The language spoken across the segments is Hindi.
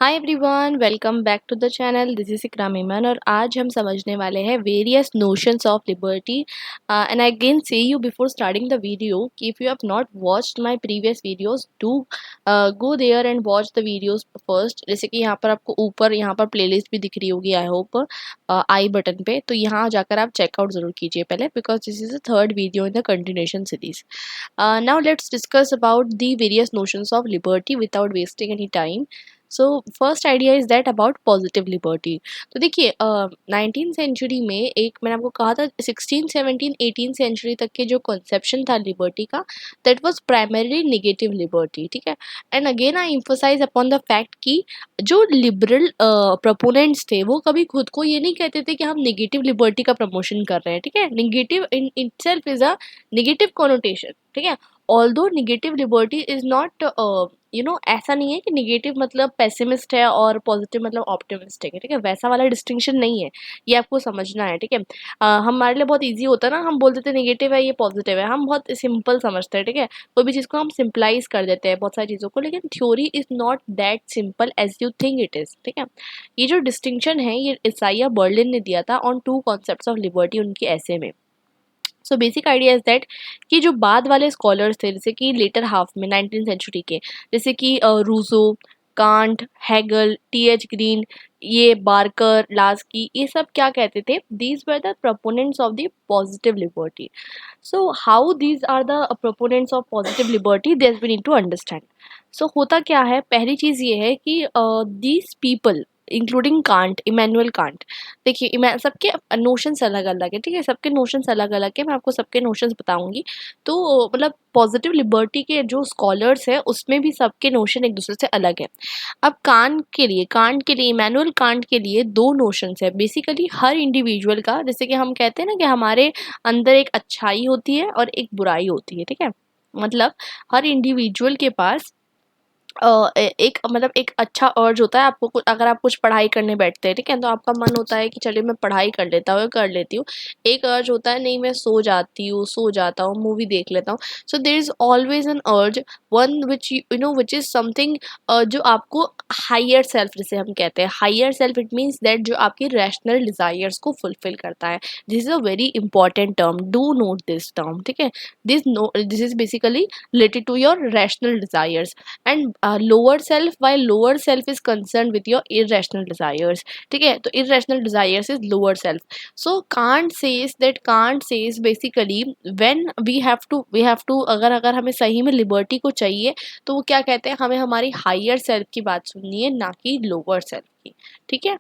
Hi everyone, welcome back to the channel. This is Ikram Iman और आज हम समझने वाले हैं various notions of liberty. And I again say you before starting the video कि if you have not watched my previous videos do go there and watch the videos first. जैसे कि यहाँ पर आपको ऊपर यहाँ पर प्लेलिस्ट भी दिख रही होगी, आई होप आई बटन पे, तो यहाँ जाकर आप चेकआउट ज़रूर कीजिए पहले, because this is the third video in the continuation series. Now let's discuss about the various notions of liberty without wasting any time. So first idea is that about positive liberty. तो देखिए, 19th सेंचुरी में एक मैंने आपको कहा था 16 17 18 सेंचुरी तक के जो कॉन्सेप्शन था लिबर्टी का, that was primarily negative liberty. ठीक है। And again I emphasise upon the fact कि जो लिबरल प्रोपोनेंट्स थे वो कभी खुद को ये नहीं कहते थे कि हम नेगेटिव लिबर्टी का प्रमोशन कर रहे हैं। ठीक है। Negative in itself is a negative connotation. ठीक है। Although negative liberty is not ऐसा नहीं है कि निगेटिव मतलब पेसिमिस्ट है और पॉजिटिव मतलब ऑप्टिमिस्टिक है। ठीक है। वैसा वाला डिस्टिंक्शन नहीं है, ये आपको समझना है। ठीक है। हमारे लिए बहुत इजी होता है ना, हम बोल देते हैं नेगेटिव है ये पॉजिटिव है, हम बहुत सिंपल समझते हैं। ठीक है। कोई भी चीज़ को हम सिंपलाइज कर देते हैं बहुत सारी चीज़ों को, लेकिन theory is not that simple as you think it is. ठीक है। ये जो डिस्टिंक्शन है ये इसाइया बर्लिन ने दिया था on two concepts of liberty उनकी ऐसे में। So basic idea is that कि जो बाद वाले स्कॉलर्स थे, जैसे कि लेटर हाफ में 19th सेंचुरी के, जैसे कि Rousseau, Kant, Hegel, T H Green, ये बार्कर, लास्की, ये सब क्या कहते थे, these were the proponents of the positive liberty. So how these are the proponents of positive liberty, this we need to understand. So होता क्या है, पहली चीज़ ये है कि these people including Kant, Immanuel Kant, देखिए सबके नोशंस अलग अलग है। ठीक है। सबके नोशंस अलग अलग है, मैं आपको सबके नोशंस बताऊंगी। तो मतलब पॉजिटिव लिबर्टी के जो स्कॉलर्स हैं उसमें भी सबके नोशन एक दूसरे से अलग है। अब कांट के लिए इमैनुअल कांट के लिए दो नोशंस है बेसिकली हर इंडिविजुअल का। जैसे कि हम कहते हैं ना कि हमारे अंदर एक अच्छाई होती है और एक बुराई होती है। ठीक है। मतलब हर इंडिविजुअल के पास एक मतलब एक अच्छा अर्ज होता है आपको। अगर आप कुछ पढ़ाई करने बैठते हैं, ठीक है, तो आपका मन होता है कि चलिए मैं पढ़ाई कर लेता हूँ, कर लेती हूँ। एक अर्ज होता है नहीं, मैं सो जाता हूँ, मूवी देख लेता हूँ। So there is always an urge, one which which is something जो आपको हायर सेल्फ, जिसे हम कहते हैं higher self, it means that जो आपकी रैशनल डिजायर्स को फुलफिल करता है। This is a very important term, do note this term. ठीक है। This is basically related to your rational desires and lower self, while lower self is concerned with your irrational desires। ठीक है। तो irrational desires is lower self. So Kant says basically when we have to अगर अगर हमें सही में लिबर्टी को चाहिए तो वो क्या कहते हैं, हमें हमारी हायर सेल्फ की बात सुननी है, ना कि लोअर सेल्फ की। ठीक है।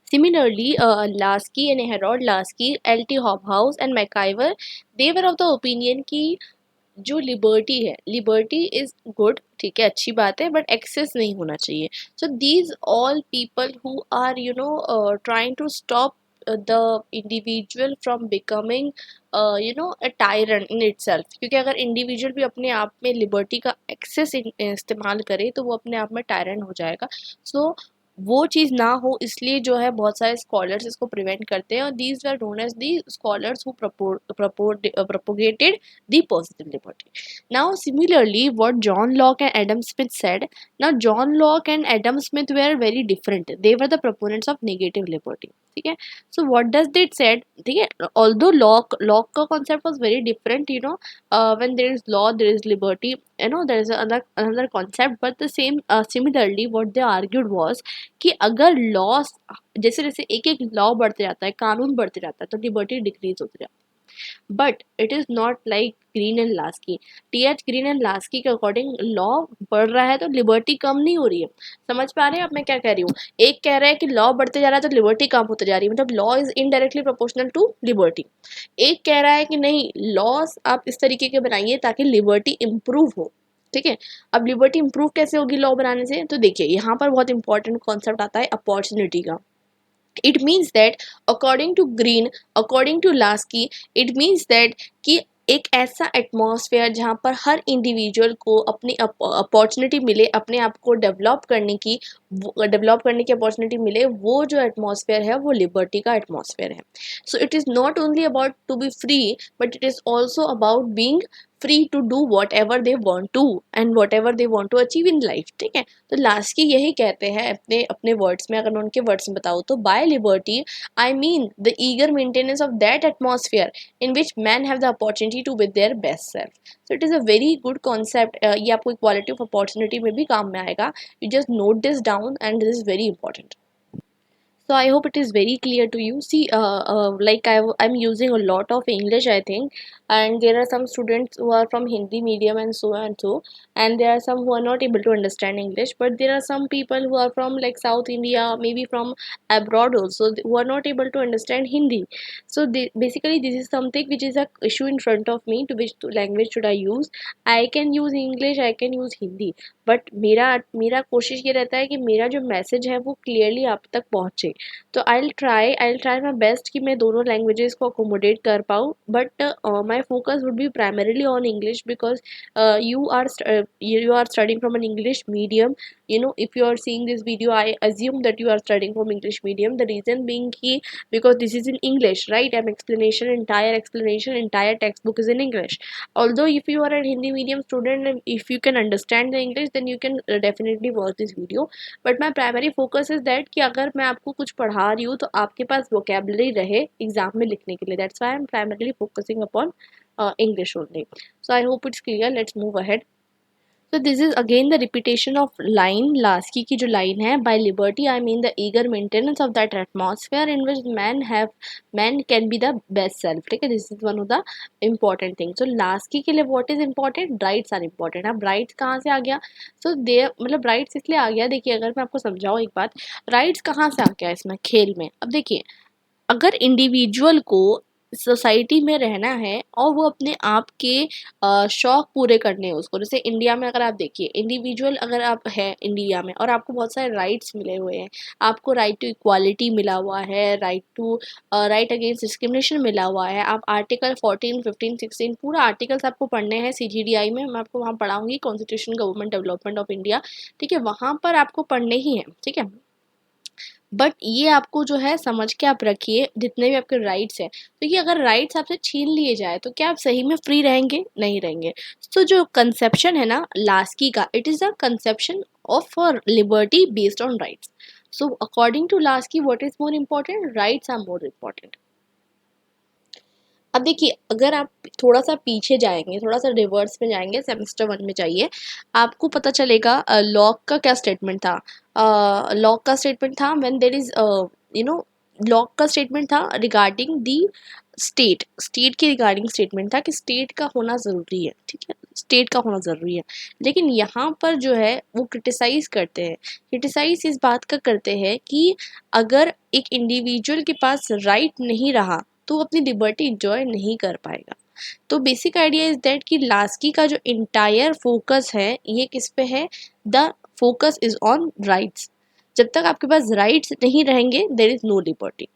Similarly, Lasky and Harold Lasky, L.T. Hobhouse and McIver, they were of the opinion कि जो लिबर्टी है, लिबर्टी इज गुड, ठीक है, अच्छी बात है, बट एक्सेस नहीं होना चाहिए। So these all people who are trying to stop the individual from becoming a tyrant in itself, क्योंकि अगर इंडिविजुअल भी अपने आप में लिबर्टी का एक्सेस इस्तेमाल करे तो वो अपने आप में टायरन हो जाएगा। सो वो चीज़ ना हो इसलिए जो है बहुत सारे स्कॉलर्स इसको प्रिवेंट करते हैं, और these were known as the scholars who propagated the positive liberty. Now, similarly, what John Locke and Adam Smith said. Now, John Locke and Adam Smith were very different. They were the proponents of negative liberty. ठीक है। So what does they said? ठीक है। Although Locke का concept was very different. When there is law, there is liberty. There is another concept, but the same similarly, what they argued was कि अगर लॉ जैसे जैसे एक एक लॉ बढ़ते जाता है, कानून बढ़ते जाता है, तो लिबर्टी डिक्रीज होती जाती है। But it is not like green and Laski. TH. Green and Laski के अकॉर्डिंग लॉ बढ़ रहा है तो लिबर्टी कम नहीं हो रही है। समझ पा रहे हैं अब मैं क्या कह रही हूँ? एक कह रहा है कि लॉ बढ़ते जा रहा है तो लिबर्टी कम होते जा रही है, मतलब law is indirectly proportional to liberty. एक कह रहा है कि नहीं, लॉस आप इस तरीके के बनाइए ताकि लिबर्टी इम्प्रूव हो। ठीक है। अब लिबर्टी इंप्रूव कैसे होगी लॉ बनाने से? तो देखिए यहाँ पर बहुत इंपॉर्टेंट कॉन्सेप्ट आता है अपॉर्चुनिटी का। It means that according to Green, according to Lasky, it means that कि एक ऐसा एटमॉस्फेयर जहाँ पर हर इंडिविजुअल को अपनी अपॉर्चुनिटी मिले, अपने आप को डेवलप करने की अपॉर्चुनिटी मिले, वो जो एटमॉस्फेयर है वो लिबर्टी का एटमॉस्फेयर है। So it is not only about to be free, but it is also about being free to do whatever they want to and whatever they want to achieve in life, ठीक है। तो लास्ट की यही कहते हैं अपने अपने वर्ड्स में, अगर मैं उनके वर्ड्स में बताऊँ तो by liberty I mean the eager maintenance of that atmosphere in which man have the opportunity to with their best self. So it is a very good concept. ये आपको इक्वालिटी ऑफ अपॉर्चुनिटी में भी काम में आएगा। You just note this down, and this is very important. So I hope it is very clear to you. See, like I'm using a lot of English, I think, and there are some students who are from Hindi medium and so, and there are some who are not able to understand English. But there are some people who are from like South India, maybe from abroad also, who are not able to understand Hindi. So basically, this is something which is a issue in front of me. To which language should I use? I can use English, I can use Hindi, but मेरा कोशिश ये रहता है कि मेरा जो मैसेज है वो क्लियरली आप तक पहुँचे। तो I will try my best कि मैं दोनों लैंग्वेजेस को अकोमोडेट कर पाऊँ, but my focus would be primarily on English because you are studying from an English medium. If you are seeing this video, I assume that you are studying from English medium. The reason being ki because this is in English, right? Entire explanation, entire textbook is in English. Although if you are a Hindi medium student and if you can understand the English, then you can definitely watch this video. But my primary focus is that कि अगर मैं आपको कुछ पढ़ा रही हूँ तो आपके पास vocabulary रहे एग्जाम में लिखने के लिए. That's why I'm primarily focusing upon English only. So I hope it's clear. Let's move ahead. So this is again the repetition of line. Last की जो line है, by liberty I mean the eager maintenance of that atmosphere in which man can be the best self. ठीक है, this is one of the important things. So last की के लिए what is important? Rights are important. अब rights कहाँ से आ गया? So मतलब rights इसलिए आ गया, देखिए अगर मैं आपको समझाऊँ एक बात, rights कहाँ से आ गया इसमें खेल में। अब देखिए, अगर इंडिविजुअल को सोसाइटी में रहना है और वो अपने आप के शौक पूरे करने हैं उसको, जैसे इंडिया में अगर आप देखिए, इंडिविजुअल अगर आप है इंडिया में और आपको बहुत सारे राइट्स मिले हुए हैं, आपको राइट टू इक्वालिटी मिला हुआ है, राइट अगेंस्ट डिस्क्रिमिनेशन मिला हुआ है। आप आर्टिकल 14, 15, 16 पूरा आर्टिकल्स आपको पढ़ने हैं CGDI में, मैं आपको वहाँ पढ़ाऊंगी, constitution government development of India, ठीक है, वहाँ पर आपको पढ़ने ही है, ठीक है। बट ये आपको जो है समझ के आप रखिए, जितने भी आपके राइट्स हैं, तो ये अगर राइट्स आपसे छीन लिए जाए तो क्या आप सही में फ्री रहेंगे? नहीं रहेंगे। तो जो कंसेप्शन है ना लास्की का, it is a conception of liberty based on rights. So according to Laski what is more important? Rights are more important. अब देखिए, अगर आप थोड़ा सा पीछे जाएंगे, थोड़ा सा रिवर्स में जाएंगे, सेमेस्टर 1 में जाइए, आपको पता चलेगा लॉक का क्या स्टेटमेंट था। लॉक का स्टेटमेंट था व्हेन देयर इज लॉक का स्टेटमेंट था रिगार्डिंग दी स्टेट के रिगार्डिंग स्टेटमेंट था कि स्टेट का होना ज़रूरी है, ठीक है, स्टेट का होना ज़रूरी है। लेकिन यहाँ पर जो है वो क्रिटिसाइज इस बात का करते हैं कि अगर एक इंडिविजुअल के पास राइट नहीं रहा तो वो अपनी लिबर्टी इंजॉय नहीं कर पाएगा। तो बेसिक आइडिया इज दैट कि लास्की का जो इंटायर फोकस है ये किस पे है? The focus is on rights. जब तक आपके पास राइट्स नहीं रहेंगे देयर इज नो लिबर्टी।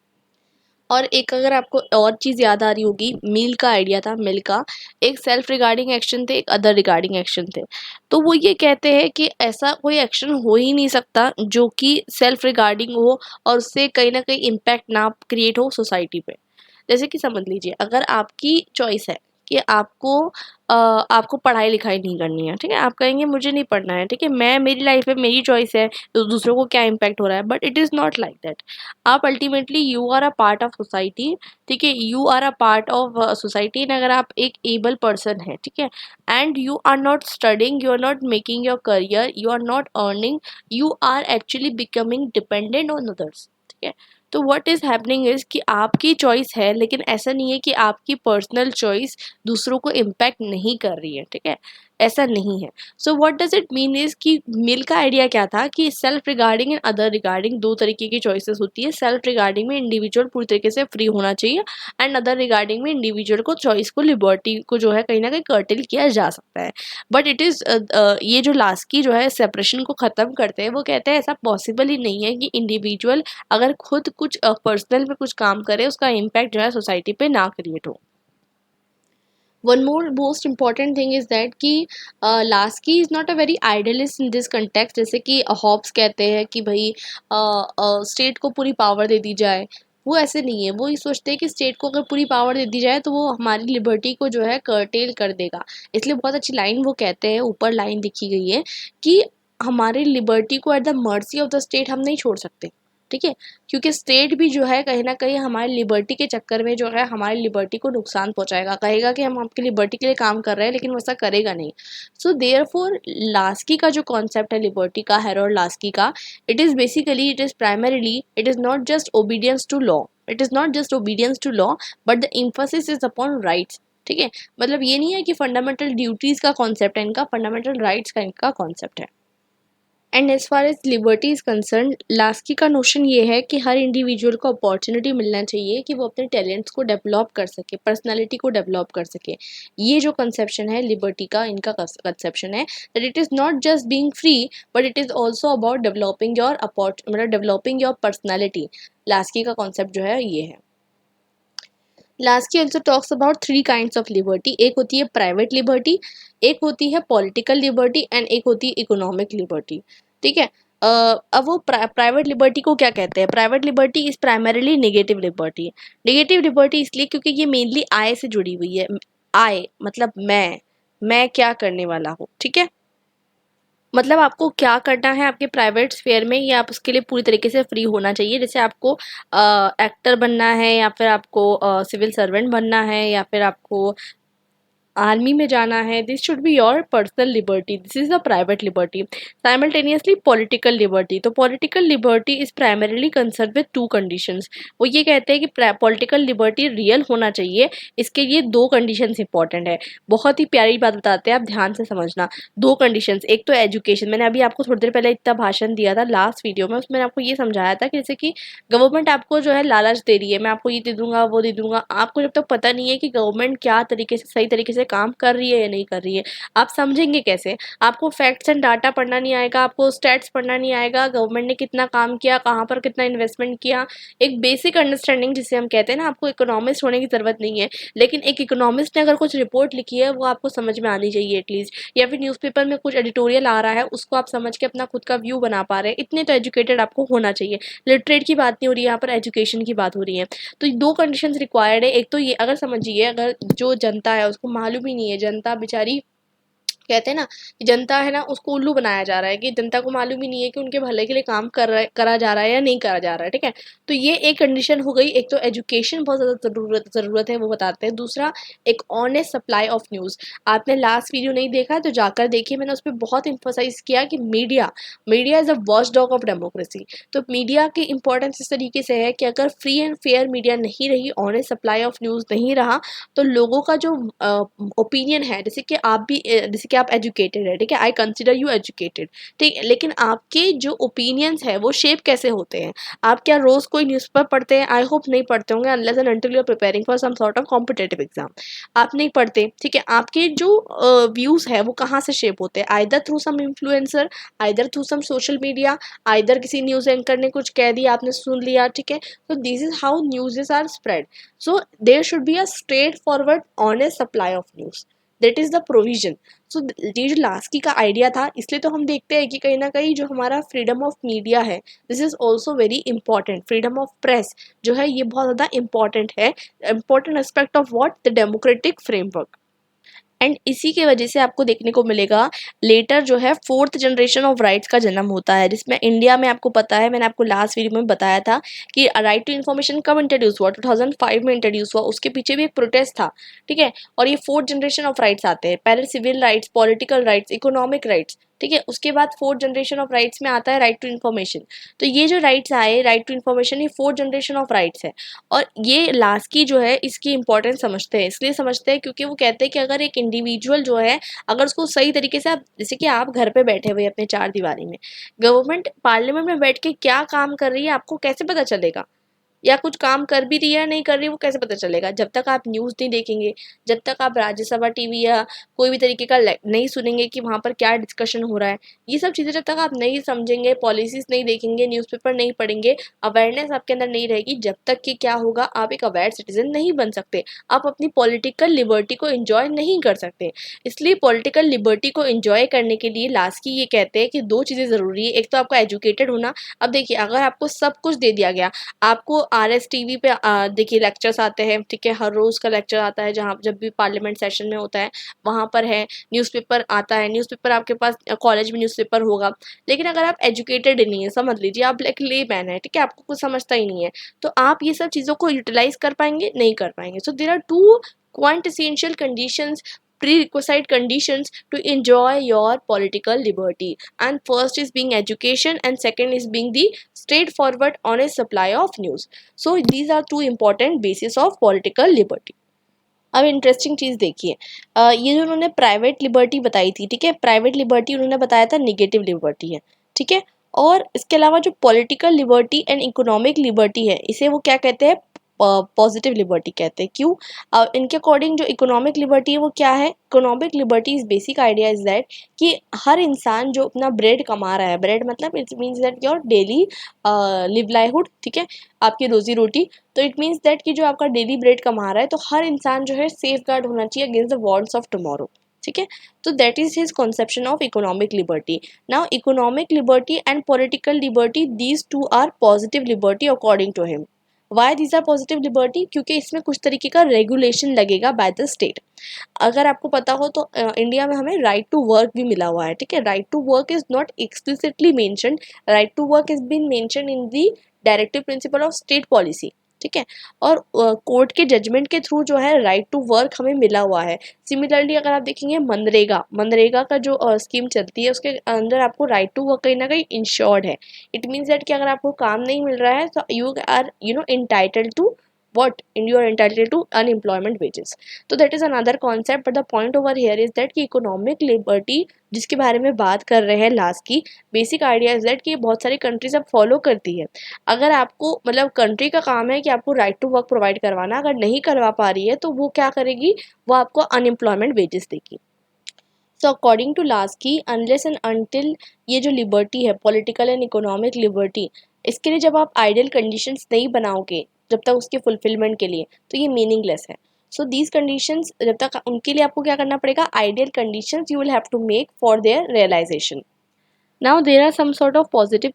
और एक अगर आपको और चीज़ याद आ रही होगी, मील का आइडिया था, मिल का एक सेल्फ रिगार्डिंग एक्शन थे, एक अदर रिगार्डिंग एक्शन थे। तो वो ये कहते हैं कि ऐसा कोई एक्शन हो ही नहीं सकता जो कि सेल्फ रिगार्डिंग हो और उससे कहीं ना कहीं इम्पैक्ट ना क्रिएट हो सोसाइटी पे। जैसे कि समझ लीजिए, अगर आपकी चॉइस है कि आपको पढ़ाई लिखाई नहीं करनी है, ठीक है, आप कहेंगे मुझे नहीं पढ़ना है, ठीक है, मेरी लाइफ है, मेरी चॉइस है, तो दूसरों को क्या इम्पैक्ट हो रहा है? But it is not like that. आप ultimately you are a part of society, ठीक है, you are a part of society. अगर आप एक एबल पर्सन है, ठीक है, and you are not studying, you are not making your career, you are not earning, you are actually becoming dependent on others, ठीक है। तो व्हाट इज़ हैपनिंग इज़ कि आपकी चॉइस है, लेकिन ऐसा नहीं है कि आपकी पर्सनल चॉइस दूसरों को इम्पैक्ट नहीं कर रही है, ठीक है, ऐसा नहीं है। So what does it mean is कि मिल का आइडिया क्या था कि self regarding and other regarding दो तरीके की चॉइसेस होती है। सेल्फ रिगार्डिंग में इंडिविजुअल पूरी तरीके से फ्री होना चाहिए, एंड अदर रिगार्डिंग में इंडिविजुअल को चॉइस को, लिबर्टी को जो है कहीं ना कहीं कर्टेल किया जा सकता है। बट इट इज़ ये जो लास्ट की जो है सेपरेशन को ख़त्म करते हैं, वो कहते हैं ऐसा पॉसिबल ही नहीं है कि इंडिविजुअल अगर खुद कुछ पर्सनल पे कुछ काम करे उसका इम्पैक्ट जो है सोसाइटी पे ना क्रिएट हो। One more most important thing is that कि Laski is not a very idealist in this context. जैसे कि हॉब्स कहते हैं कि भाई स्टेट को पूरी पावर दे दी जाए, वो ऐसे नहीं है, वो ये सोचते हैं कि स्टेट को अगर पूरी पावर दे दी जाए तो वो हमारी लिबर्टी को जो है कर्टेल कर देगा। इसलिए बहुत अच्छी लाइन वो कहते हैं, ऊपर लाइन लिखी गई है कि हमारी लिबर्टी को at the mercy of the state हम नहीं छोड़ सकते, ठीक है, क्योंकि स्टेट भी जो है कहीं ना कहीं हमारी लिबर्टी के चक्कर में जो है हमारी लिबर्टी को नुकसान पहुंचाएगा, कहेगा कि हम आपकी लिबर्टी के लिए काम कर रहे हैं, लेकिन वैसा करेगा नहीं। सो देयरफॉर लास्की का जो कॉन्सेप्ट है लिबर्टी का, हेरोल्ड लास्की का, it is basically, it is primarily, it is not just obedience to law, it is not just obedience to law, but the emphasis is upon rights। ठीक है, मतलब ये नहीं है कि फंडामेंटल ड्यूटीज का कॉन्सेप्ट है इनका, फंडामेंटल राइट्स का इनका कॉन्सेप्ट है। And as far as liberty is concern, Laski का नोशन ये है कि हर इंडिविजुअल को अपॉर्चुनिटी मिलना चाहिए कि वो अपने टैलेंट्स को डेवलप कर सके, पर्सनालिटी को डेवलप कर सके। ये जो कंसेप्शन है लिबर्टी का, इनका कंसेप्शन है that it is not just being free, but it is also about developing your मतलब डेवलपिंग योर पर्सनैलिटी। लास्की का कॉन्सेप्ट जो है ये है। Laski also talks about 3 kinds of liberty. एक होती है प्राइवेट लिबर्टी, एक होती है पॉलिटिकल लिबर्टी एंड एक होती है इकोनॉमिक लिबर्टी। ठीक है, अब वो प्राइवेट लिबर्टी को क्या कहते हैं? Private liberty is primarily negative liberty. Negative liberty इसलिए क्योंकि ये मेनली आय से जुड़ी हुई है। आय मतलब मैं क्या करने वाला हूँ, ठीक है, मतलब आपको क्या करना है आपके प्राइवेट स्फेयर में, ये आप उसके लिए पूरी तरीके से फ्री होना चाहिए। जैसे आपको एक्टर बनना है, या फिर आपको सिविल सर्वेंट बनना है, या फिर आपको आर्मी में जाना है, this should be your personal liberty, this is a private liberty. Simultaneously political liberty, तो political liberty is primarily concern with 2 conditions. वो ये कहते हैं कि पॉलिटिकल लिबर्टी रियल होना चाहिए, इसके लिए 2 कंडीशंस इंपॉर्टेंट है। बहुत ही प्यारी बात बताते हैं, आप ध्यान से समझना। 2 कंडीशंस, एक तो एजुकेशन, मैंने अभी आपको थोड़ी देर पहले इतना भाषण दिया था लास्ट वीडियो में, उसमें आपको ये समझाया था कि जैसे कि गवर्नमेंट आपको जो है लालच दे रही है, मैं आपको ये दे दूंगा वो दे दूंगा, आपको जब तक पता नहीं है कि गवर्नमेंट क्या तरीके से सही तरीके से काम कर रही है या नहीं कर रही है, आप समझेंगे कैसे? आपको फैक्ट्स एंड डाटा पढ़ना नहीं आएगा, आपको स्टैट्स पढ़ना नहीं आएगा, गवर्नमेंट ने कितना काम किया, कहाँ पर कितना इन्वेस्टमेंट किया, एक बेसिक अंडरस्टैंडिंग जिसे हम कहते हैं ना, आपको इकोनॉमिस्ट होने की जरूरत नहीं है, लेकिन एक इकोनॉमिस्ट ने अगर कुछ रिपोर्ट लिखी है वो आपको समझ में आनी चाहिए एटलीस्ट, या फिर न्यूज़पेपर में कुछ एडिटोरियल आ रहा है उसको आप समझ के अपना खुद का व्यू बना पा रहे हैं, इतने तो एजुकेटेड आपको होना चाहिए। लिटरेट की बात नहीं हो रही है यहाँ पर, एजुकेशन की बात हो रही है। तो 2 कंडीशंस रिक्वायर्ड है। एक तो ये, अगर समझिए अगर जो जनता है उसको मालूम ही नहीं है, जनता बेचारी, कहते हैं ना कि जनता है ना उसको उल्लू बनाया जा रहा है, कि जनता को मालूम ही नहीं है कि उनके भले के लिए काम करा जा रहा है या नहीं करा जा रहा है, ठीक है। तो ये एक कंडीशन हो गई। एक तो एजुकेशन बहुत ज़्यादा ज़रूरत है, वो बताते हैं। दूसरा, एक ऑनेस्ट सप्लाई ऑफ न्यूज़। आपने लास्ट वीडियो नहीं देखा तो जाकर देखिए, मैंने उस पर बहुत इंफोसाइज किया कि media is a watch dog of democracy. तो मीडिया की इंपॉर्टेंस इस तरीके से है कि अगर फ्री एंड फेयर मीडिया नहीं रही, ऑनेस्ट सप्लाई ऑफ न्यूज़ नहीं रहा, तो लोगों का जो ओपिनियन है, जैसे कि आप भी जैसे कि आप एजुकेटेड है, ठीक है, आई कंसिडर यू एजुकेटेड, ठीक है, लेकिन आपके जो ओपिनियंस है वो शेप कैसे होते हैं? आप क्या रोज़ कोई न्यूज़पेपर पढ़ते हैं? आई होप नहीं पढ़ते होंगे, unless and until you are preparing for some sort of competitive exam. आप नहीं पढ़ते, ठीक है, आपके जो व्यूज़ है वो कहाँ से शेप होते हैं? Either through some influencer, either through some social media, either किसी न्यूज़ एंकर ने कुछ कह दिया, आपने सुन लिया, ठीक है। तो this is how news are spread. So there should be a straightforward honest supply of news, that is the provision. सो ये जो लास्की का आइडिया था, इसलिए तो हम देखते हैं कि कहीं ना कहीं जो हमारा फ्रीडम ऑफ मीडिया है, this is also very important. Freedom of press जो है ये बहुत ज़्यादा इंपॉर्टेंट है, important aspect of what, the democratic framework. And इसी के वजह से आपको देखने को मिलेगा लेटर जो है 4th जनरेशन ऑफ राइट्स का जन्म होता है, जिसमें इंडिया में आपको पता है, मैंने आपको लास्ट वीडियो में बताया था कि राइट टू इन्फॉर्मेशन कब इंट्रोड्यूस हुआ, 2005 में इंट्रोड्यूस हुआ। उसके पीछे भी एक प्रोटेस्ट था, ठीक है। और ये 4th जनरेशन ऑफ राइट्स आते हैं, पहले civil rights, political rights, economic rights, ठीक है। उसके बाद 4th जनरेशन ऑफ राइट्स में आता है राइट टू इन्फॉर्मेशन। तो ये जो राइट्स आए, राइट टू इन्फॉर्मेशन, ये 4th जनरेशन ऑफ राइट्स है। और ये लास्की जो है इसकी इंपॉर्टेंस समझते हैं, इसलिए समझते हैं क्योंकि वो कहते हैं कि अगर एक इंडिविजुअल जो है, अगर उसको सही तरीके से, आप जैसे कि आप घर पे बैठे हुए अपने 4 दीवारी में, गवर्नमेंट पार्लियामेंट में बैठ के क्या काम कर रही है आपको कैसे पता चलेगा? या कुछ काम कर भी रही है या नहीं कर रही है, वो कैसे पता चलेगा? जब तक आप न्यूज़ नहीं देखेंगे, जब तक आप राज्यसभा टीवी या कोई भी तरीके का नहीं सुनेंगे कि वहाँ पर क्या डिस्कशन हो रहा है, ये सब चीज़ें जब तक आप नहीं समझेंगे, पॉलिसीज नहीं देखेंगे, न्यूज़पेपर नहीं पढ़ेंगे, अवेयरनेस आपके अंदर नहीं रहेगी, जब तक कि क्या होगा, आप एक अवेयर सिटीजन नहीं बन सकते, आप अपनी पॉलिटिकल लिबर्टी को एंजॉय नहीं कर सकते। इसलिए पॉलिटिकल लिबर्टी को एंजॉय करने के लिए लास्की ये कहते हैं कि 2 चीज़ें ज़रूरी है। एक तो आपका एजुकेटेड होना। अब देखिए, अगर आपको सब कुछ दे दिया गया, आपको RSTV पे देखिए लेक्चर्स आते हैं, ठीक है, हर रोज़ का लेक्चर आता है, जहाँ जब भी पार्लियामेंट सेशन में होता है वहाँ पर है। न्यूज़पेपर आता है, न्यूज़पेपर आपके पास कॉलेज में न्यूज़पेपर होगा, लेकिन अगर आप एजुकेटेड नहीं है, समझ लीजिए आप एक ले मैन है, ठीक है, आपको कुछ समझता ही नहीं है, तो आप ये सब चीज़ों को यूटिलाइज कर पाएंगे, नहीं कर पाएंगे। So there are two quintessential conditions, prerequisite conditions to enjoy your political liberty, and first is being education and second is being the straightforward honest supply of news. So these are two important bases of political liberty. अब इंटरेस्टिंग चीज़ देखिए, ये जो उन्होंने प्राइवेट लिबर्टी बताई थी, ठीक है, प्राइवेट लिबर्टी उन्होंने बताया था निगेटिव लिबर्टी है, ठीक है, और इसके अलावा जो political liberty and economic liberty है, इसे वो क्या कहते हैं, पॉजिटिव लिबर्टी कहते हैं। क्यों? इनके अकॉर्डिंग जो इकोनॉमिक लिबर्टी है वो क्या है, economic liberty is basic idea is that कि हर इंसान जो अपना ब्रेड कमा रहा है, ब्रेड मतलब it means that your daily livelihood, ठीक है, आपकी रोजी रोटी, तो इट मीन्स दैट कि जो आपका डेली ब्रेड कमा रहा है, तो हर इंसान जो है सेफ गार्ड होना चाहिए against the wants of tomorrow, ठीक है, तो that is his conception of economic liberty. Now economic liberty and political liberty, these two are positive liberty according to him. Why these are positive liberty? क्योंकि इसमें कुछ तरीके का रेगुलेशन लगेगा बाय द स्टेट। अगर आपको पता हो तो इंडिया में हमें राइट टू वर्क भी मिला हुआ है, ठीक है, right to work is not explicitly mentioned, right to work is been mentioned in the directive principle of state policy, ठीक है, और कोर्ट के जजमेंट के थ्रू जो है राइट टू वर्क हमें मिला हुआ है। सिमिलरली अगर आप देखेंगे मनरेगा, मनरेगा का जो स्कीम चलती है उसके अंदर आपको राइट टू वर्क कहीं ना कहीं इंश्योर्ड है। इट मीन्स दैट कि अगर आपको काम नहीं मिल रहा है तो you are entitled to what, and you are entitled to unemployment wages. So that is another concept, but the point over here is that कि economic liberty जिसके बारे में बात कर रहे हैं लास्ट की, बेसिक आइडिया इज दैट कि बहुत सारी कंट्रीज अब फॉलो करती है। अगर आपको मतलब कंट्री का काम है कि आपको राइट टू वर्क प्रोवाइड करवाना, अगर नहीं करवा पा रही है तो वो क्या करेगी, वो आपको अनएम्प्लॉयमेंट वेजेस देगी। So according to Laski, unless and until ये जो लिबर्टी है, पॉलिटिकल एंड इकोनॉमिक लिबर्टी, इसके लिए जब आप आइडियल कंडीशंस नहीं बनाओगे जब तक उसके फुलफिलमेंट के लिए, तो ये मीनिंगलेस है। सो दीज कंडीशंस जब तक, उनके लिए आपको क्या करना पड़ेगा, ideal conditions you will have to make for their realisation. Now there are some sort of positive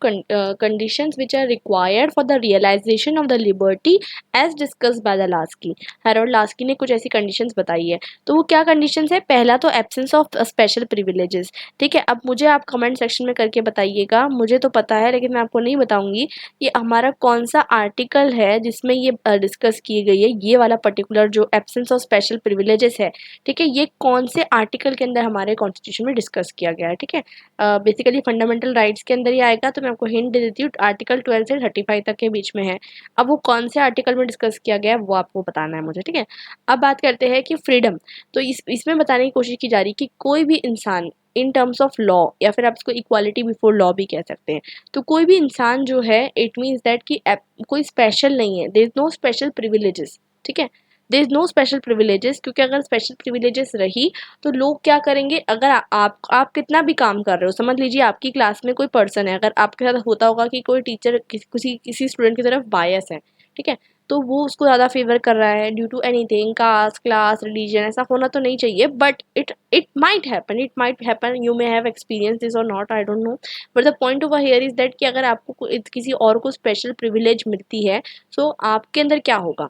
conditions which are required for the realization of the liberty as discussed by the Lasky. Harold Lasky ने कुछ ऐसी conditions बताई है, तो वो क्या conditions है? पहला तो absence of special privileges, ठीक है। अब मुझे आप comment section में करके बताइएगा, मुझे तो पता है लेकिन मैं आपको नहीं बताऊंगी कि हमारा कौन सा आर्टिकल है जिसमें ये डिस्कस की गई है, ये वाला पर्टिकुलर जो absence of special privileges है, ठीक है, ये कौन से आर्टिकल के अंदर हमारे कॉन्स्टिट्यूशन में डिस्कस किया गया है, ठीक है। बेसिकली फंडामेंटल राइट्स के अंदर ही आएगा, तो मैं आपको हिंट दे देती हूँ, आर्टिकल 12 से 35 तक के बीच में है। अब वो कौन से आर्टिकल में डिस्कस किया गया है वो आपको बताना है मुझे, ठीक है। अब बात करते हैं कि फ्रीडम, तो इसमें बताने की कोशिश की जा रही है कि कोई भी इंसान इन टर्म्स ऑफ लॉ, या फिर आप इसको इक्वालिटी बिफोर लॉ भी कह सकते हैं, तो कोई भी इंसान जो है, इट मीन्स दैट कि कोई स्पेशल नहीं है, there is no special privileges, ठीक है, there is no special privileges, क्योंकि अगर स्पेशल प्रिविलेजेस रही तो लोग क्या करेंगे, अगर आप कितना भी काम कर रहे हो, समझ लीजिए आपकी क्लास में कोई पर्सन है, अगर आपके साथ होता होगा कि कोई टीचर किसी स्टूडेंट की तरफ बायस है, ठीक है, तो वो उसको ज़्यादा फेवर कर रहा है due to anything, caste, class, religion, ऐसा होना तो नहीं चाहिए, but it might happen, you may have experience this और not, I don't know, but the point over here is that कि अगर आपको किसी और को स्पेशल प्रिविलेज मिलती है, सो आपके अंदर क्या होगा,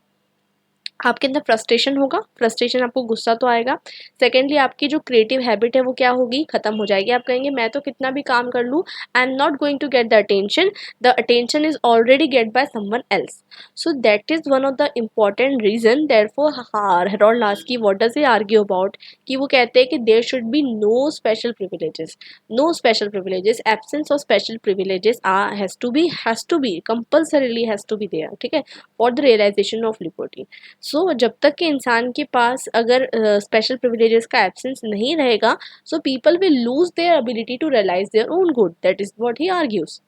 आपके अंदर फ्रस्ट्रेशन होगा, फ्रस्ट्रेशन आपको गुस्सा तो आएगा। सेकेंडली आपकी जो क्रिएटिव हैबिट है वो क्या होगी, खत्म हो जाएगी, आप कहेंगे मैं तो कितना भी काम कर लूँ, I am not going to get the attention is already get by someone else. So that is one of the important reason, therefore Harold Laski what does he argue about, कि वो कहते हैं कि there should be no special privileges, no special privileges, absence of special privileges has to be compulsorily has to be there, ठीक है, for the realisation of liberty. So जब तक कि इंसान के पास अगर स्पेशल प्रिविलेजेस का एब्सेंस नहीं रहेगा, so people will lose their ability to realise their own good, that is what he argues.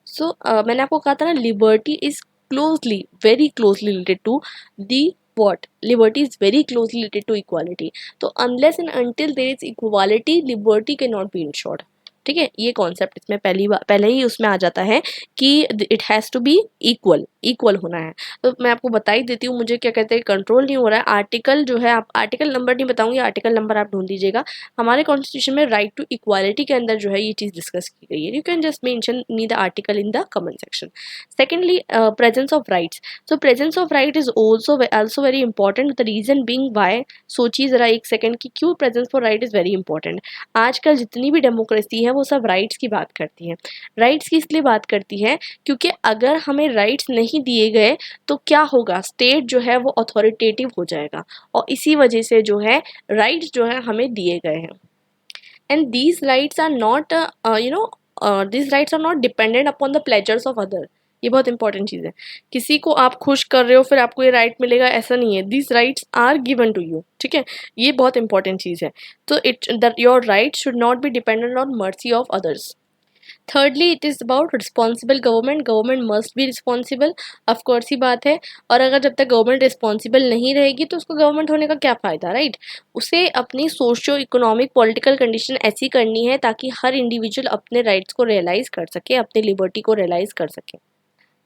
So मैंने आपको कहा था ना, liberty is closely, very closely related to the what, liberty is very closely related to equality, तो unless and until there is equality, liberty cannot be ensured, ठीक है, ये कॉन्सेप्ट इसमें पहले ही उसमें आ जाता है कि it has to be equal होना है। तो मैं आपको बता ही देती हूँ, मुझे क्या कहते हैं कंट्रोल नहीं हो रहा है। आर्टिकल जो है, आप आर्टिकल नंबर नहीं बताऊंगी, आर्टिकल नंबर आप ढूंढ लीजिएगा। हमारे कॉन्स्टिट्यूशन में राइट टू इक्वालिटी के अंदर जो है ये चीज़ डिस्कस की गई है। You can just mention me the article in the comment section. Secondly, presence of rights. So presence of right is also very important. The reason being why, सोचिए जरा एक सेकंड कि क्यों presence for right is very important. आजकल जितनी भी डेमोक्रेसी है वो सब राइट्स की बात करती है। राइट्स की इसलिए बात करती है क्योंकि अगर हमें राइट्स नहीं दिए गए तो क्या होगा, स्टेट जो है वो अथॉरिटेटिव हो जाएगा, और इसी वजह से जो है राइट्स जो है हमें दिए गए हैं। And these rights are not these rights are not dependent upon the pleasures of other. ये बहुत इंपॉर्टेंट चीज़ है। किसी को आप खुश कर रहे हो फिर आपको ये राइट मिलेगा, ऐसा नहीं है। These rights are given to you, ठीक है, ये बहुत इंपॉर्टेंट चीज़ है। तो your right should not be dependent on mercy of others. Thirdly, it is about responsible government. Government must be responsible, of course ही बात है। और अगर जब तक गवर्नमेंट रिस्पॉन्सिबल नहीं रहेगी तो उसको गवर्नमेंट होने का क्या फ़ायदा, राइट। उसे अपनी सोशो इकोनॉमिक पॉलिटिकल कंडीशन ऐसी करनी है ताकि हर इंडिविजुअल अपने राइट्स को रियलाइज़ कर सके, अपनी लिबर्टी को रियलाइज़ कर सके।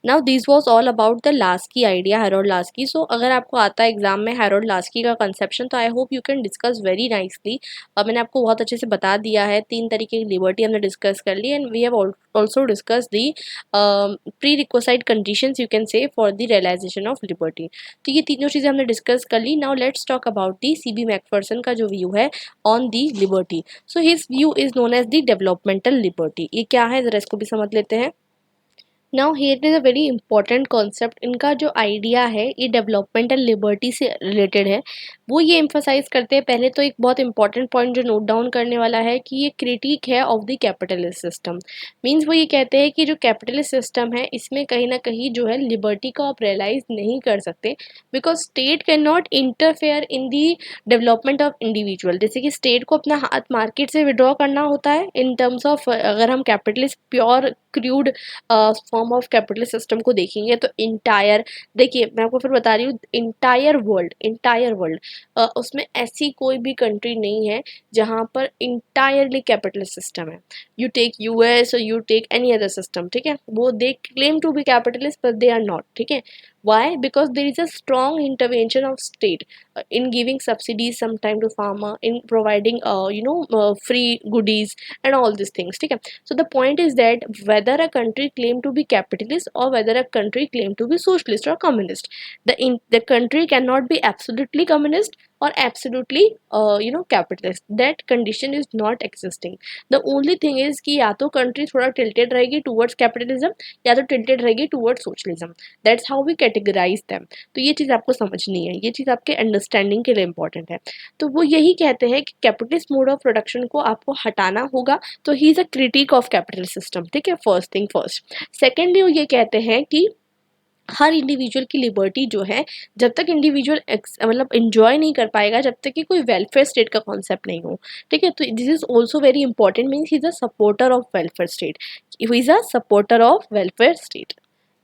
Now this was all about the Laski idea, Harold Laski. So अगर आपको आता है एग्जाम में हैरोल्ड लास्की का कंसेप्शन, तो I hope you can discuss very nicely. मैंने आपको बहुत अच्छे से बता दिया है, 3 तरीके की लिबर्टी हमने डिस्कस कर ली, and we have also discuss the prerequisite conditions, you can say, for the realisation of liberty. तो ये तीनों चीज़ें हमने डिस्कस कर ली। Now let's talk about the CB Macpherson का जो व्यू है on the liberty. So his view is known as the developmental liberty. ये क्या है, ज़रा इसको भी समझ लेते हैं। Now here is a very important concept. इनका जो आइडिया है ये डेवलपमेंटल लिबर्टी से रिलेटेड है। वो ये एम्फोसाइज करते हैं, पहले तो एक बहुत इंपॉर्टेंट पॉइंट जो नोट डाउन करने वाला है, कि ये क्रिटिक है of the capitalist system. Means वो ये कहते हैं कि जो कैपिटलिस्ट सिस्टम है इसमें कहीं ना कहीं जो है लिबर्टी को आप रियलाइज नहीं कर सकते, because state can not interfere in the development of individual. जैसे कि स्टेट को अपना हाथ मार्केट से विड्रॉ करना होता है इन टर्म्स ऑफ, अगर हम capitalist pure crude form of capitalist system को देखेंगे तो इंटायर, देखिए मैं आपको फिर बता रही हूँ, इंटायर वर्ल्ड उसमें ऐसी कोई भी कंट्री नहीं है जहाँ पर इंटायरली कैपिटलिस्ट सिस्टम है। यू टेक US और you take any other system, ठीक है, वो they claim to be capitalist but they are not, ठीक है। Why? Because there is a strong intervention of state in giving subsidies sometime to farmer, in providing free goodies and all these things, ठीक है। So the point is that whether a country claim to be capitalist or whether a country claim to be socialist or communist, the country cannot be absolutely communist or absolutely capitalist. That condition is not existing. The only thing is कि या तो country थोड़ा tilted रहेगी towards capitalism या तो tilted रहेगी towards socialism. That's how we categorize them. तो ये चीज़ आपको समझनी है, ये चीज़ आपके अंडरस्टैंडिंग के लिए इम्पॉर्टेंट है। तो वो यही कहते हैं कि कैपिटलिस्ट मोड ऑफ प्रोडक्शन को आपको हटाना होगा। तो he is a critic of capital system, ठीक है, फर्स्ट थिंग फर्स्ट। सेकेंडली वो ये कहते हैं कि हर इंडिविजुअल की लिबर्टी जो है, जब तक इंडिविजुअल मतलब इंजॉय नहीं कर पाएगा, जब तक कि कोई वेलफेयर स्टेट का कॉन्सेप्ट नहीं हो, ठीक है। तो this is also very important, means he is a supporter of welfare state, he is a supporter of welfare state.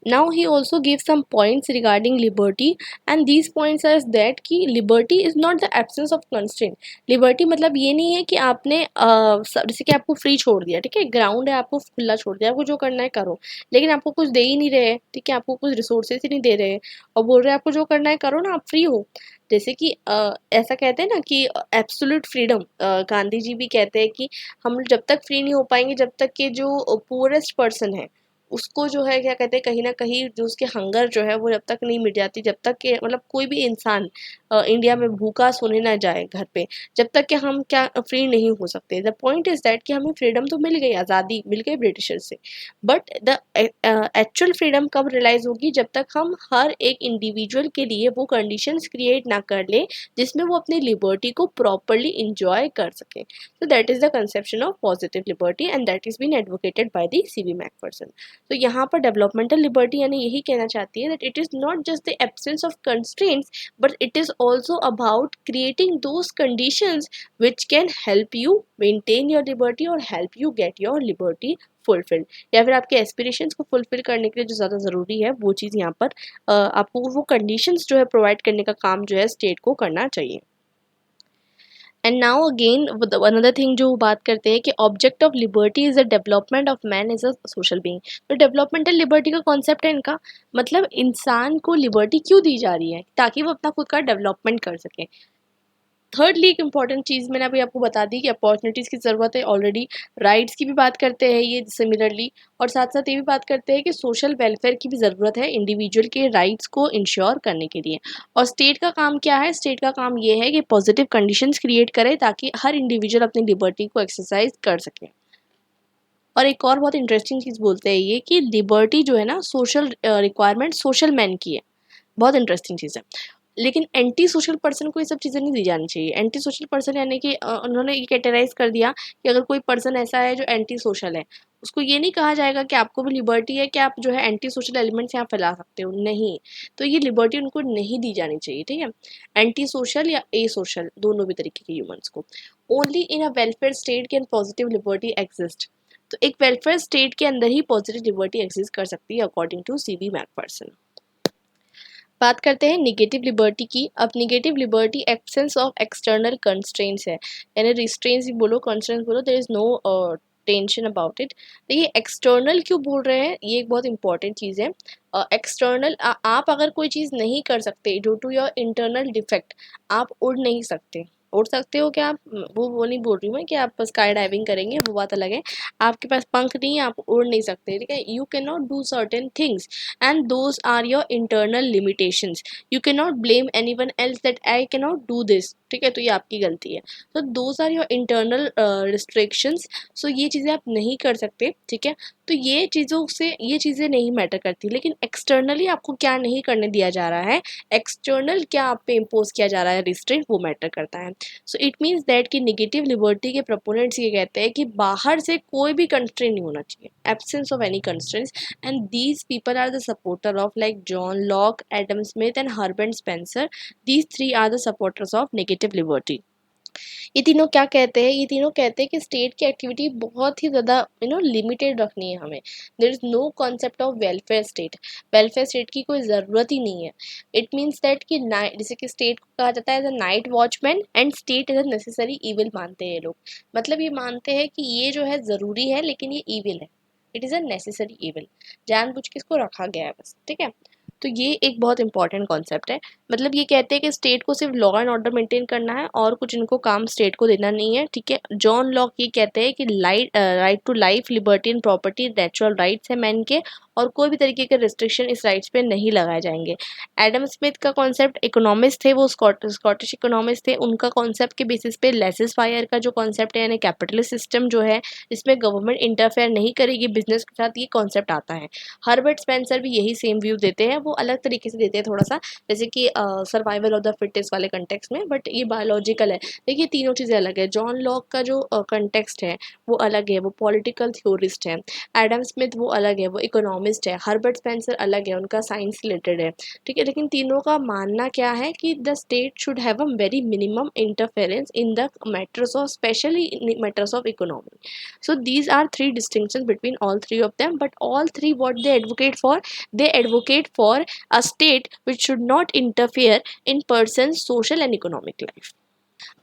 Now he also gives some points regarding liberty, and these points are that कि liberty is not the absence of constraint. Liberty मतलब ये नहीं है कि आपने जैसे कि आपको फ्री छोड़ दिया, ठीक है, ग्राउंड है, आपको खुला छोड़ दिया, आपको जो करना है करो, लेकिन आपको कुछ दे ही नहीं रहे, ठीक है, आपको कुछ रिसोर्सेज ही नहीं दे रहे और बोल रहे हैं आपको जो करना है करो ना, आप फ्री हो। जैसे कि ऐसा कहते हैं ना कि एब्सोल्यूट फ्रीडम, गांधी जी भी कहते हैं कि हम जब तक फ्री नहीं हो पाएंगे, जब तक कि जो पुअरेस्ट पर्सन है उसको जो है क्या कहते हैं, कहीं ना कहीं जो उसके हंगर जो है वो जब तक नहीं मिट जाती, जब तक कि मतलब कोई भी इंसान इंडिया में भूखा सोने ना जाए घर पे, जब तक कि हम क्या फ्री नहीं हो सकते। द पॉइंट इज दैट कि हमें फ्रीडम तो मिल गई, आज़ादी मिल गई ब्रिटिशर से, बट द एक्चुअल फ्रीडम कब रियलाइज होगी, जब तक हम हर एक इंडिविजुअल के लिए वो कंडीशंस क्रिएट ना कर ले जिसमें वो अपनी लिबर्टी को प्रॉपरली इंजॉय कर सके। So that is the conception of positive liberty, and that is been advocated by the CB Macpherson. तो यहाँ पर डेवलपमेंटल लिबर्टी यानी यही कहना चाहती है that it is not just the absence of constraints, but it is also about creating those conditions which can help you maintain your liberty और help you get your liberty fulfilled, या फिर आपके एस्पिरेशंस को फुलफिल करने के लिए जो ज़्यादा ज़रूरी है वो चीज़ यहाँ पर आपको वो कंडीशंस जो है प्रोवाइड करने का काम जो है स्टेट को करना चाहिए। And now again another thing जो बात करते हैं कि object of liberty is the development of man as a social being. तो डेवलपमेंटल लिबर्टी का कॉन्सेप्ट है इनका, मतलब इंसान को लिबर्टी क्यों दी जा रही है, ताकि वो अपना खुद का डेवलपमेंट कर सके। थर्डली एक इंपॉर्टेंट चीज़ मैंने अभी आपको बता दी कि अपॉर्चुनिटीज़ की ज़रूरत है ऑलरेडी। राइट्स की भी बात करते हैं ये सिमिलरली, और साथ साथ ये भी बात करते हैं कि सोशल वेलफेयर की भी ज़रूरत है इंडिविजुअल के राइट्स को इंश्योर करने के लिए। और स्टेट का काम क्या है, स्टेट का काम ये है कि पॉजिटिव कंडीशंस क्रिएट करे ताकि हर इंडिविजुअल अपनी लिबर्टी को एक्सरसाइज कर सके। और एक और बहुत इंटरेस्टिंग चीज़ बोलते हैं ये कि लिबर्टी जो है ना सोशल रिक्वायरमेंट सोशल मैन की है। बहुत इंटरेस्टिंग चीज़ है। लेकिन एंटी सोशल पर्सन को ये सब चीज़ें नहीं दी जानी चाहिए। एंटी सोशल पर्सन यानी कि उन्होंने ये कैटेगराइज़ कर दिया कि अगर कोई पर्सन ऐसा है जो एंटी सोशल है, उसको ये नहीं कहा जाएगा कि आपको भी लिबर्टी है कि आप जो है एंटी सोशल एलिमेंट्स यहाँ फैला सकते हो, नहीं। तो ये लिबर्टी उनको नहीं दी जानी चाहिए, ठीक है? एंटी सोशल या ए सोशल दोनों भी तरीके के ह्यूमन्स को। Only in a welfare state can positive liberty exist. तो एक वेलफेयर स्टेट के अंदर ही पॉजिटिव लिबर्टी एग्जिस्ट कर सकती है अकॉर्डिंग टू सीबी मैकफर्सन। बात करते हैं निगेटिव लिबर्टी की। अब negative liberty absence of external constraints है, यानी रिस्ट्रेंट्स भी बोलो कंस्ट्रेंट्स बोलो, there is no tension about it. तो ये एक्सटर्नल क्यों बोल रहे हैं, ये एक बहुत इंपॉर्टेंट चीज़ है। एक्सटर्नल आप अगर कोई चीज़ नहीं कर सकते due to your internal defect, आप उड़ नहीं सकते। उड़ सकते हो क्या आप, वो नहीं बोल रही हूँ मैं कि आप स्काई डाइविंग करेंगे, वो बात अलग है। आपके पास पंख नहीं है, आप उड़ नहीं सकते, ठीक है? You can not do certain things and those are your internal limitations. You cannot blame anyone else that I cannot do this, ठीक है? तो ये आपकी गलती है। तो those are your internal restrictions. So ये चीज़ें आप नहीं कर सकते, ठीक है? तो ये चीज़ों से ये चीज़ें नहीं मैटर करती, लेकिन एक्सटर्नली आपको क्या नहीं करने दिया जा रहा है, एक्सटर्नल क्या आप पे इम्पोज किया जा रहा है रिस्ट्रेंट, वो मैटर करता है। सो इट मीन्स दैट कि निगेटिव लिबर्टी के प्रोपोनेंट्स ये कहते हैं कि बाहर से कोई भी कंस्ट्रेंट नहीं होना चाहिए, absence of any constraints. and these people are the supporter of like John Locke, Adam Smith and Herbert Spencer. These three are the supporters of negative liberty. ये तीनों क्या कहते हैं, ये तीनों कहते हैं कि स्टेट की एक्टिविटी बहुत ही ज़्यादा लिमिटेड रखनी है हमें। There is no concept of welfare state. Welfare state की कोई ज़रूरत ही नहीं है। इट मीन्स दैट कि जैसे कि स्टेट को कहा जाता है as a night watchman and state as a necessary evil मानते हैं ये लोग। मतलब ये मानते हैं कि ये जो है ज़रूरी है लेकिन ये ईविल है, it is a necessary evil, जानबूझ के इसको रखा गया है बस, ठीक है? तो ये एक बहुत इंपॉर्टेंट कॉन्सेप्ट है। मतलब ये कहते हैं कि स्टेट को सिर्फ लॉ एंड ऑर्डर मेंटेन करना है और कुछ इनको काम स्टेट को देना नहीं है, ठीक है? जॉन लॉक ये कहते हैं कि right to life, liberty and property natural rights है मैन के, और कोई भी तरीके के रिस्ट्रिक्शन इस राइट्स पे नहीं लगाए जाएंगे। एडम स्मिथ का कॉन्सेप्ट, इकोनॉमिस्ट थे वो, स्कॉटिश इकोनॉमिस्ट थे, उनका कॉन्सेप्ट के बेसिस पे लेसिस फायर का जो कॉन्सेप्ट है यानी कैपिटलिस्ट सिस्टम जो है इसमें गवर्नमेंट इंटरफेयर नहीं करेगी बिजनेस के साथ, ये कॉन्सेप्ट आता है। हर्बर्ट स्पेंसर भी यही सेम व्यू देते हैं, वो अलग तरीके से देते हैं थोड़ा सा, जैसे कि सर्वाइवल ऑफ द फिटेस्ट वाले कंटेक्स्ट में, बट ये बायोलॉजिकल है। देखिए तीनों चीज़ें अलग है। जॉन लॉक का जो कंटेक्स्ट है वो अलग है, वो पॉलिटिकल थ्योरिस्ट है। एडम स्मिथ वो अलग है, वो इकोनॉमिस्ट है। हर्बर्ट स्पेंसर अलग है, उनका साइंस रिलेटेड है, ठीक है? लेकिन तीनों का मानना क्या है कि the state should have a very minimum interference in the matters of specially in matters of economy. So these are three distinctions between all three of them, but all three what they advocate for a state which should not interfere in person's social and economic life.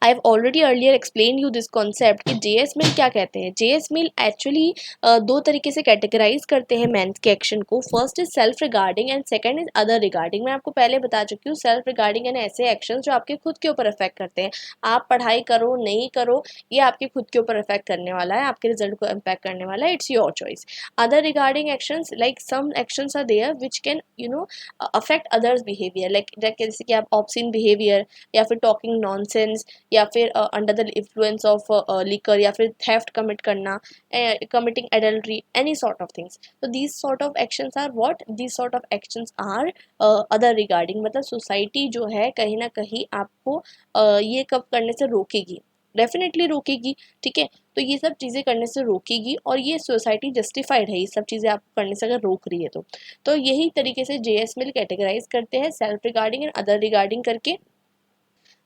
I have already earlier explain you this concept कि जेएस मिल क्या कहते हैं। जेएस मिल एक्चुअली दो तरीके से कैटेगराइज करते हैं मैन के एक्शन को। First is self regarding and second is other regarding. मैं आपको पहले बता चुकी हूँ, सेल्फ रिगार्डिंग यानी ऐसे एक्शन जो आपके खुद के ऊपर इफेक्ट करते हैं। आप पढ़ाई करो नहीं करो, ये आपके खुद के ऊपर इफेक्ट करने वाला है, आपके रिजल्ट को इम्पैक्ट करने वाला है, it's your choice. Other regarding actions like some actions are there which can affect others behaviour, like जैसे कि आप ऑब्सीन बिहेवियर या फिर टॉकिंग नॉनसेंस या फिर under the influence of liquor या फिर थेफ्ट कमिट करना, committing adultery, any sort of things. तो these sort of actions are what, these sort of actions are other regarding. मतलब सोसाइटी जो है कहीं ना कहीं आपको ये कब करने से रोकेगी, डेफिनेटली रोकेगी, ठीक है? तो ये सब चीज़ें करने से रोकेगी और ये सोसाइटी जस्टिफाइड है ये सब चीज़ें आप करने से अगर रोक रही है तो यही तरीके से जेएस मिल कैटेगराइज करते हैं self regarding and other regarding करके।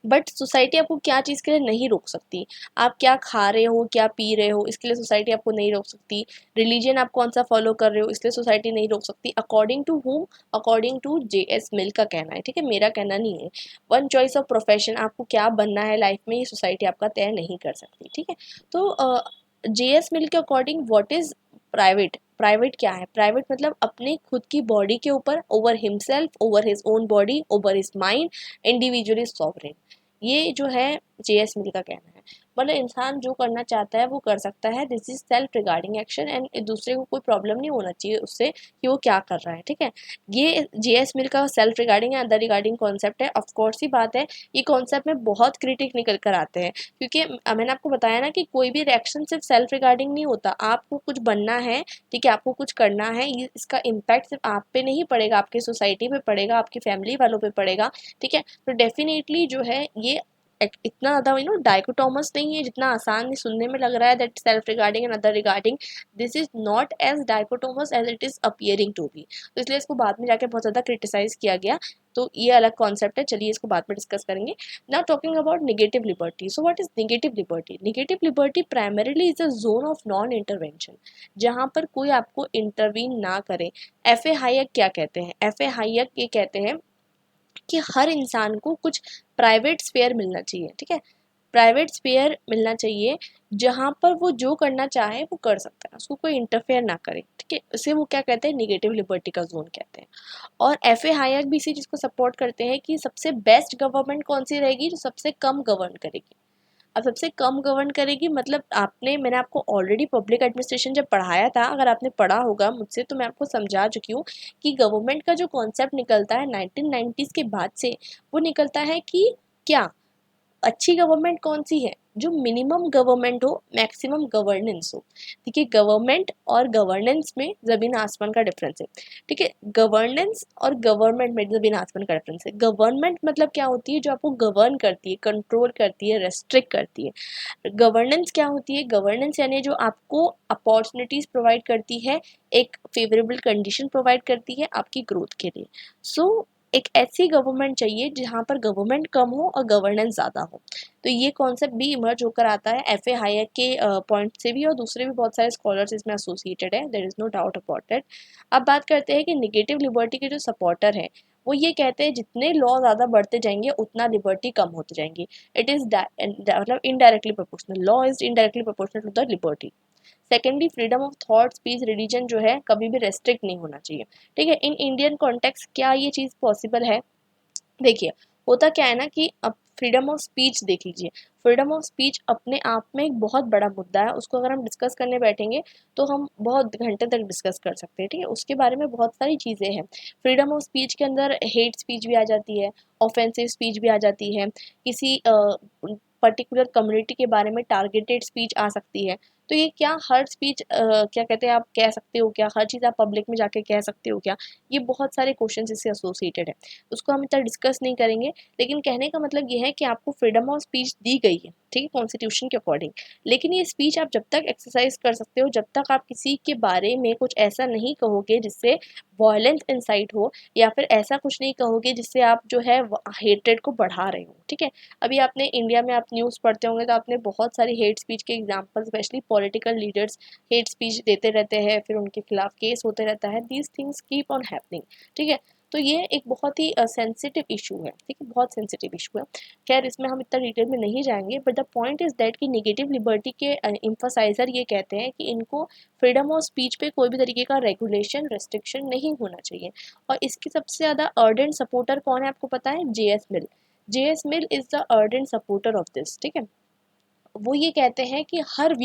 बट सोसाइटी आपको क्या चीज़ के लिए नहीं रोक सकती, आप क्या खा रहे हो, क्या पी रहे हो, इसके लिए सोसाइटी आपको नहीं रोक सकती। रिलीजन आप कौन सा फॉलो कर रहे हो, इसलिए सोसाइटी नहीं रोक सकती। According to whom, according to JS Mill का कहना है, ठीक है, मेरा कहना नहीं है। वन चॉइस ऑफ प्रोफेशन, आपको क्या बनना है लाइफ में, ये सोसाइटी आपका तय नहीं कर सकती, ठीक है। तो JS मिल के according what is private, private क्या है, प्राइवेट मतलब अपने खुद की बॉडी के ऊपर, over himself, over his own body, over his mind, individual is sovereign. ये जो है JS मिल का कहना है। मतलब इंसान जो करना चाहता है वो कर सकता है, this is self regarding action, and दूसरे को कोई प्रॉब्लम नहीं होना चाहिए उससे कि वो क्या कर रहा है, ठीक है। ये JS मिल का सेल्फ रिगार्डिंग या अदर रिगार्डिंग कॉन्सेप्ट है। ऑफ कोर्स ही बात है, ये कॉन्सेप्ट में बहुत क्रिटिक निकल कर आते हैं, क्योंकि मैंने आपको बताया ना कि कोई भी रिएक्शन सिर्फ सेल्फ रिगार्डिंग नहीं होता। आपको कुछ बनना है, ठीक है, आपको कुछ करना है, इसका इम्पैक्ट सिर्फ आप पे नहीं पड़ेगा, आपकी सोसाइटी पे पड़ेगा, आपकी फैमिली वालों पे पड़ेगा, ठीक है। तो डेफिनेटली जो है ये इतना ज़्यादा डाइकोटोमस नहीं है जितना आसान सुनने में लग रहा है, that self regarding and other regarding. This is not as dichotomous as it is appearing to be. तो इसलिए इसको बाद में जाके बहुत ज़्यादा क्रिटिसाइज किया गया। तो ये अलग कॉन्सेप्ट है, चलिए इसको बाद में डिस्कस करेंगे। Now talking about negative liberty, so what is negative liberty? Negative liberty primarily is a zone of non intervention, जहाँ पर कोई आपको इंटरवीन ना करे। एफ ए हायक क्या कहते हैं? एफ ए हायक ये कहते हैं कि हर इंसान को कुछ प्राइवेट स्पेयर मिलना चाहिए, ठीक है, प्राइवेट स्पेयर मिलना चाहिए, जहाँ पर वो जो करना चाहे वो कर सकता है, उसको कोई इंटरफेयर ना करे, ठीक है। इसे वो क्या कहते हैं? निगेटिव लिबर्टी का जोन कहते हैं। और एफ ए हायक भी इसी चीज़ को सपोर्ट करते हैं कि सबसे बेस्ट गवर्नमेंट कौन सी रहेगी, जो सबसे कम गवर्न करेगी। अब सबसे कम गवर्न करेगी मतलब मैंने आपको ऑलरेडी पब्लिक एडमिनिस्ट्रेशन जब पढ़ाया था, अगर आपने पढ़ा होगा मुझसे, तो मैं आपको समझा चुकी हूँ कि गवर्नमेंट का जो कॉन्सेप्ट निकलता है 1990s के बाद से, वो निकलता है कि क्या अच्छी गवर्नमेंट कौन सी है? जो मिनिमम गवर्नमेंट हो, मैक्सिमम गवर्नेंस हो। ठीक है, गवर्नमेंट और गवर्नेंस में ज़मीन आसमान का डिफरेंस है, ठीक है। गवर्नेंस और गवर्नमेंट में ज़मीन आसमान का डिफरेंस है। गवर्नमेंट मतलब क्या होती है? जो आपको गवर्न करती है, कंट्रोल करती है, रेस्ट्रिक्ट करती है। गवर्नेंस क्या होती है? गवर्नेंस यानी जो आपको अपॉर्चुनिटीज़ प्रोवाइड करती है, एक फेवरेबल कंडीशन प्रोवाइड करती है आपकी ग्रोथ के लिए। सो एक ऐसी गवर्नमेंट चाहिए जहाँ पर गवर्नमेंट कम हो और गवर्नेंस ज़्यादा हो। तो ये कॉन्सेप्ट भी इमर्ज होकर आता है एफ ए हायक के पॉइंट से भी, और दूसरे भी बहुत सारे स्कॉलर्स इसमें एसोसिएटेड है, there is no doubt about that. अब बात करते हैं कि निगेटिव लिबर्टी के जो सपोर्टर हैं, वो ये कहते हैं जितने लॉ ज़्यादा बढ़ते जाएंगे उतना लिबर्टी कम होती जाएंगी। इट इज़ मतलब indirectly proportional, law is indirectly proportional to the liberty. Secondly, freedom of thought, speech, religion जो है कभी भी रेस्ट्रिक्ट नहीं होना चाहिए, ठीक है। इन इंडियन कॉन्टेक्स्ट क्या ये चीज़ पॉसिबल है? देखिए, होता क्या है ना कि अब फ्रीडम ऑफ स्पीच देख लीजिए। फ्रीडम ऑफ स्पीच अपने आप में एक बहुत बड़ा मुद्दा है, उसको अगर हम डिस्कस करने बैठेंगे तो हम बहुत घंटे तक डिस्कस कर सकते हैं, ठीक है। उसके बारे में बहुत सारी चीज़ें हैं। फ्रीडम ऑफ स्पीच के अंदर हेट स्पीच भी आ जाती है, ऑफेंसिव स्पीच भी आ जाती है, किसी पर्टिकुलर कम्युनिटी के बारे में टारगेटेड स्पीच आ सकती है। तो ये क्या हर स्पीच क्या कहते हैं, आप कह सकते हो क्या? हर चीज़ आप पब्लिक में जाके कह सकते हो क्या? ये बहुत सारे क्वेश्चन इससे एसोसिएटेड है, उसको हम इतना डिस्कस नहीं करेंगे। लेकिन कहने का मतलब ये है कि आपको फ्रीडम ऑफ स्पीच दी गई है, ठीक है, कॉन्स्टिट्यूशन के अकॉर्डिंग। लेकिन ये स्पीच आप जब तक एक्सरसाइज कर सकते हो, जब तक आप किसी के बारे में कुछ ऐसा नहीं कहोगे जिससे वॉयलेंस इंसाइट हो, या फिर ऐसा कुछ नहीं कहोगे जिससे आप जो है हेट्रेड को बढ़ा रहे हो, ठीक है। अभी आपने इंडिया में आप न्यूज़ पढ़ते होंगे तो आपने बहुत सारी हेट स्पीच के example, specially political leaders hate speech देते रहते हैं, फिर उनके खिलाफ केस होते रहता है। These things keep on happening, ठीक है। तो ये एक बहुत ही सेंसिटिव इशू है, ठीक है, बहुत सेंसिटिव इशू है। खैर, इसमें हम इतना डिटेल में नहीं जाएंगे, but the point is that कि नेगेटिव लिबर्टी के एम्फसाइजर ये कहते हैं कि इनको फ्रीडम ऑफ स्पीच पे कोई भी तरीके का रेगुलेशन, रेस्ट्रिक्शन नहीं होना चाहिए। और इसकी सबसे ज़्यादा अर्डेंट सपोर्टर कौन है आपको पता है? JS mill. JS mill is the ardent supporter of this, ठीक है। वो ये कहते हैं कि हर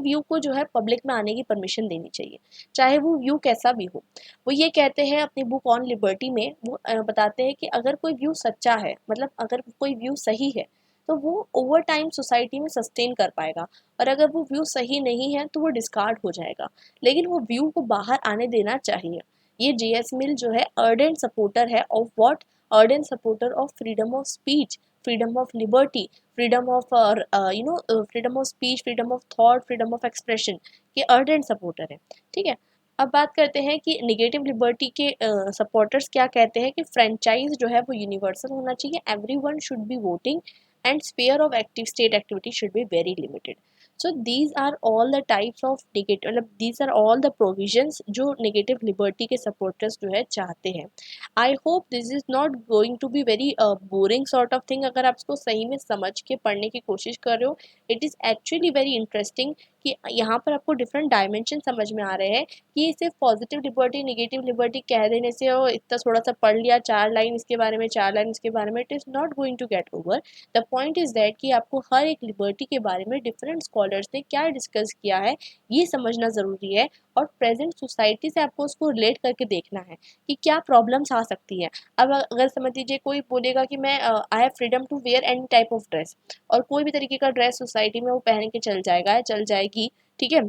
व्यू को जो है पब्लिक में आने की परमिशन देनी चाहिए, चाहे वो व्यू कैसा भी हो। वो ये कहते हैं अपनी बुक ऑन लिबर्टी में, वो बताते हैं कि अगर कोई व्यू सच्चा है, मतलब अगर कोई व्यू सही है, तो वो ओवर टाइम सोसाइटी में सस्टेन कर पाएगा, और अगर वो व्यू सही नहीं है तो वो डिस्कार्ड हो जाएगा। लेकिन वो व्यू को बाहर आने देना चाहिए। ये JS मिल जो है अर्डेंट सपोर्टर है of what? Ardent supporter of freedom of speech, freedom of liberty, freedom of freedom of speech, freedom of thought, freedom of expression के अर्डेंट सपोर्टर है, ठीक है। अब बात करते हैं कि निगेटिव लिबर्टी के सपोर्टर्स क्या कहते हैं कि फ्रेंचाइज जो है वो यूनिवर्सल होना चाहिए, everyone should be voting and sphere of active state activity should be very limited. So these are all the types of negative, मतलब these are all the provisions जो निगेटिव लिबर्टी के सपोर्टर्स जो है चाहते हैं. I hope this is not going to be very boring sort of thing. अगर आप इसको सही में समझ के पढ़ने की कोशिश कर रहे हो, it is actually very interesting कि यहाँ पर आपको डिफरेंट डायमेंशन समझ में आ रहे हैं कि सिर्फ पॉजिटिव लिबर्टी नेगेटिव लिबर्टी कह देने से और इतना थोड़ा सा पढ़ लिया, 4 लाइन इसके बारे में, 4 लाइन इसके बारे में, it is not going to get over. The point is that कि आपको हर एक लिबर्टी के बारे में डिफरेंट स्कॉलर्स ने क्या डिस्कस किया है ये समझना ज़रूरी है, और प्रेजेंट सोसाइटी से आपको उसको रिलेट करके देखना है कि क्या प्रॉब्लम्स आ सकती हैं. अब अगर समझ लीजिए कोई बोलेगा कि मैं I have freedom to wear any type of dress, और कोई भी तरीके का ड्रेस सोसाइटी में वो पहन के चल जाएगा या चल जाएगी, ठीक है.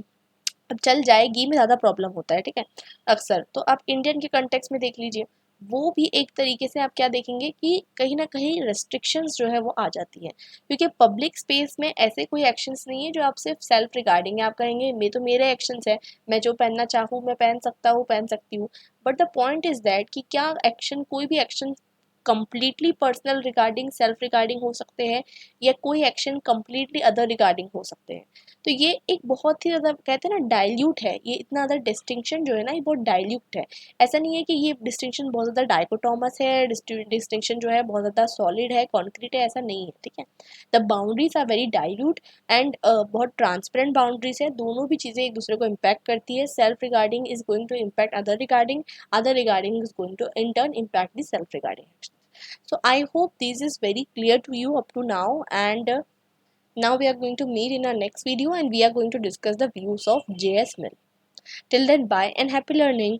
अब चल जाएगी में ज़्यादा प्रॉब्लम होता है, ठीक है, अक्सर. तो आप इंडियन के कंटेक्स में देख लीजिए, वो भी एक तरीके से आप क्या देखेंगे कि कहीं ना कहीं रेस्ट्रिक्शंस जो है वो आ जाती हैं, क्योंकि पब्लिक स्पेस में ऐसे कोई एक्शंस नहीं है जो आप सिर्फ सेल्फ रिगार्डिंग है. आप कहेंगे मैं तो मेरे एक्शंस है, मैं जो पहनना चाहूँ मैं पहन सकता हूँ, पहन सकती हूँ. But the point is that कि क्या एक्शन, कोई भी action completely personal regarding self regarding हो सकते हैं, या कोई एक्शन कंप्लीटली अदर रिगार्डिंग हो सकते हैं. तो ये एक बहुत ही ज़्यादा कहते हैं ना डाइल्यूट है, ये इतना ज़्यादा डिस्टिंक्शन जो है ना ये बहुत डाइल्यूट है. ऐसा नहीं है कि ये डिस्टिंक्शन बहुत ज़्यादा डाइकोटोमस है, डिस्टिंक्शन जो है बहुत ज़्यादा सॉलिड है, कॉन्क्रीट है, ऐसा नहीं है, ठीक है. The boundaries are very dilute and बहुत ट्रांसपेरेंट बाउंड्रीज है. दोनों भी चीज़ें एक दूसरे को इम्पैक्ट करती है. Self regarding is going to impact other regarding is going to in turn impact the self regarding. So I hope this is very clear to you up to now, and now we are going to meet in our next video and we are going to discuss the views of JS Mill. Till then, bye and happy learning.